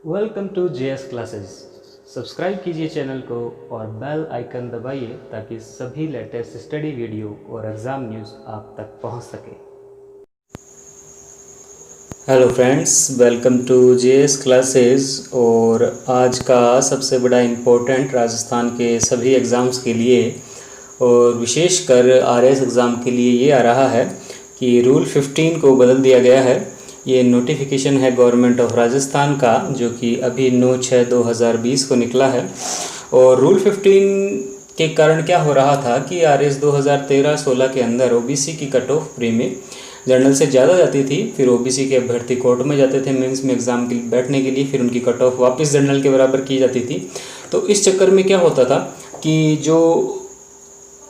Welcome to JS classes. Subscribe कीजिए channel को और बेल आइकन दबाइए ताकि सभी लेटेस्ट स्टडी वीडियो और एग्ज़ाम न्यूज़ आप तक पहुंच सके। Hello friends, welcome to JS classes. और आज का सबसे बड़ा इम्पोर्टेंट राजस्थान के सभी एग्ज़ाम्स के लिए और विशेषकर आरएस एग्ज़ाम के लिए ये आ रहा है कि रूल 15 को बदल दिया गया है। ये नोटिफिकेशन है गवर्नमेंट ऑफ राजस्थान का, जो कि अभी 9/6/2020 को निकला है। और रूल 15 के कारण क्या हो रहा था कि आरएस 2013-16 के अंदर ओबीसी की कट ऑफ प्री में जनरल से ज़्यादा जाती थी। फिर ओबीसी के अभ्यर्थी कोर्ट में जाते थे मेंस में एग्ज़ाम के बैठने के लिए, फिर उनकी कट ऑफ वापस जनरल के बराबर की जाती थी। तो इस चक्कर में क्या होता था कि जो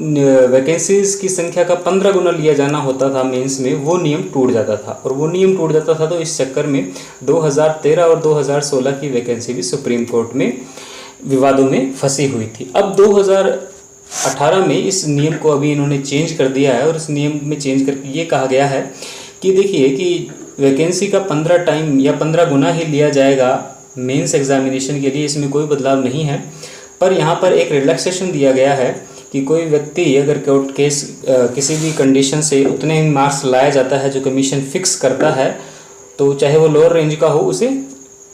वैकेंसीज़ की संख्या का 15 गुना लिया जाना होता था मेंस में, वो नियम टूट जाता था। और वो नियम टूट जाता था तो इस चक्कर में 2013 और 2016 की वैकेंसी भी सुप्रीम कोर्ट में विवादों में फंसी हुई थी। अब 2018 में इस नियम को अभी इन्होंने चेंज कर दिया है। और इस नियम में चेंज करके ये कहा गया है कि देखिए कि वैकेंसी का 15 टाइम या 15 गुना ही लिया जाएगा मेंस एग्जामिनेशन के लिए, इसमें कोई बदलाव नहीं है। पर यहाँ पर एक रिलैक्सेशन दिया गया है कि कोई व्यक्ति अगर कोर्ट केस किसी भी कंडीशन से उतने ही मार्क्स लाया जाता है जो कमीशन फिक्स करता है, तो चाहे वो लोअर रेंज का हो, उसे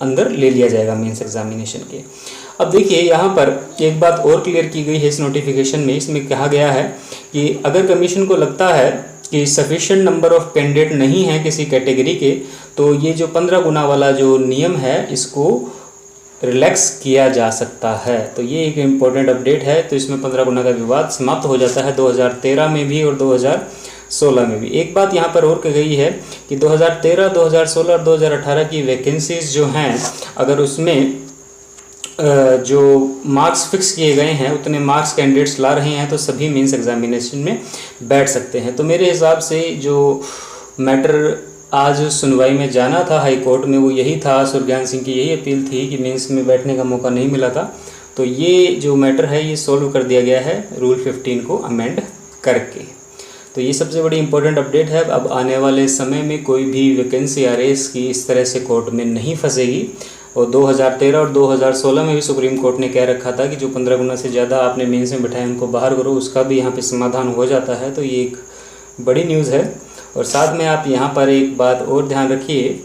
अंदर ले लिया जाएगा मेंस एग्जामिनेशन के। अब देखिए यहाँ पर एक बात और क्लियर की गई है इस नोटिफिकेशन में। इसमें कहा गया है कि अगर कमीशन को लगता है कि सफिशिएंट नंबर ऑफ कैंडिडेट नहीं है किसी कैटेगरी के, तो ये जो 15 गुना वाला जो नियम है इसको रिलैक्स किया जा सकता है। तो ये एक इम्पोर्टेंट अपडेट है। तो इसमें 15 गुना का विवाद समाप्त हो जाता है 2013 में भी और 2016 में भी। एक बात यहाँ पर और कही गई है कि 2013, 2016 और 2018 की वैकेंसीज जो हैं, अगर उसमें जो मार्क्स फिक्स किए गए हैं उतने मार्क्स कैंडिडेट्स ला रहे हैं तो सभी मेंस एग्जामिनेशन में बैठ सकते हैं। तो मेरे हिसाब से जो मैटर आज सुनवाई में जाना था हाई कोर्ट में वो यही था। सुरज्ञान सिंह की यही अपील थी कि मेंस में बैठने का मौका नहीं मिला था। तो ये जो मैटर है ये सॉल्व कर दिया गया है रूल 15 को अमेंड करके। तो ये सबसे बड़ी इंपॉर्टेंट अपडेट है। अब आने वाले समय में कोई भी वैकेंसी आरएस की इस तरह से कोर्ट में नहीं फंसेगी। और 2013 और 2016 में भी सुप्रीम कोर्ट ने कह रखा था कि जो 15 गुना से ज़्यादा आपने मेंस में बिठाए उनको बाहर करो, उसका भी यहाँ पे समाधान हो जाता है। तो ये एक बड़ी न्यूज़ है। और साथ में आप यहाँ पर एक बात और ध्यान रखिए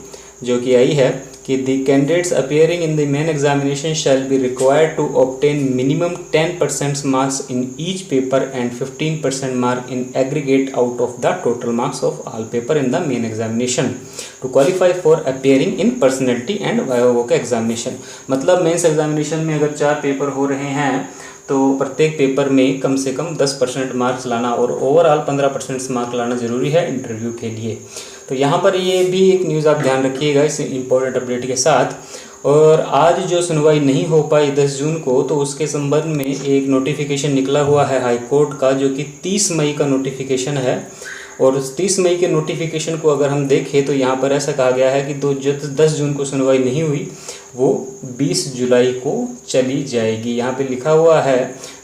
जो कि आई है कि the candidates appearing in the main examination shall be required to obtain minimum 10% marks in each paper and 15% mark in aggregate out of the total marks of all paper in the main examination to qualify for appearing in personality and viva examination. मतलब mains examination में अगर 4 paper हो रहे हैं तो प्रत्येक paper में कम से कम 10% मार्क्स लाना और ओवरऑल 15% मार्क लाना ज़रूरी है इंटरव्यू के लिए। तो यहाँ पर ये भी एक न्यूज़ आप ध्यान रखिएगा इस इम्पोर्टेंट अपडेट के साथ। और आज जो सुनवाई नहीं हो पाई 10 जून को, तो उसके संबंध में एक नोटिफिकेशन निकला हुआ है हाई कोर्ट का, जो कि 30 मई का नोटिफिकेशन है। और उस 30 मई के नोटिफिकेशन को अगर हम देखें तो यहाँ पर ऐसा कहा गया है कि जो 10 जून को सुनवाई नहीं हुई वो 20 जुलाई को चली जाएगी। यहाँ पे लिखा हुआ है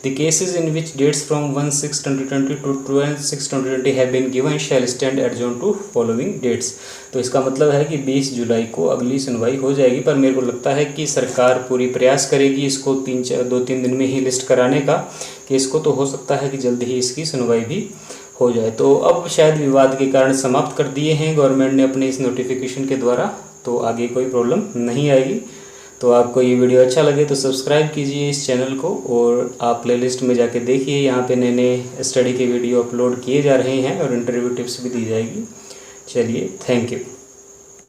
the cases in which dates from 1/6/2020 to 12/6/2020 have been given shall stand adjourn to following dates. तो इसका मतलब है कि 20 जुलाई को अगली सुनवाई हो जाएगी। पर मेरे को लगता है कि सरकार पूरी प्रयास करेगी इसको 2-3 दिन में ही लिस्ट कराने का, कि इसको तो हो सकता है कि जल्द ही इसकी सुनवाई भी हो जाए। तो अब शायद विवाद के कारण समाप्त कर दिए हैं गवर्नमेंट ने अपने इस नोटिफिकेशन के द्वारा, तो आगे कोई प्रॉब्लम नहीं आएगी। तो आपको ये वीडियो अच्छा लगे तो सब्सक्राइब कीजिए इस चैनल को और आप प्लेलिस्ट में जाके देखिए, यहाँ पे नए नए स्टडी के वीडियो अपलोड किए जा रहे हैं और इंटरव्यू टिप्स भी दी जाएगी। चलिए, थैंक यू।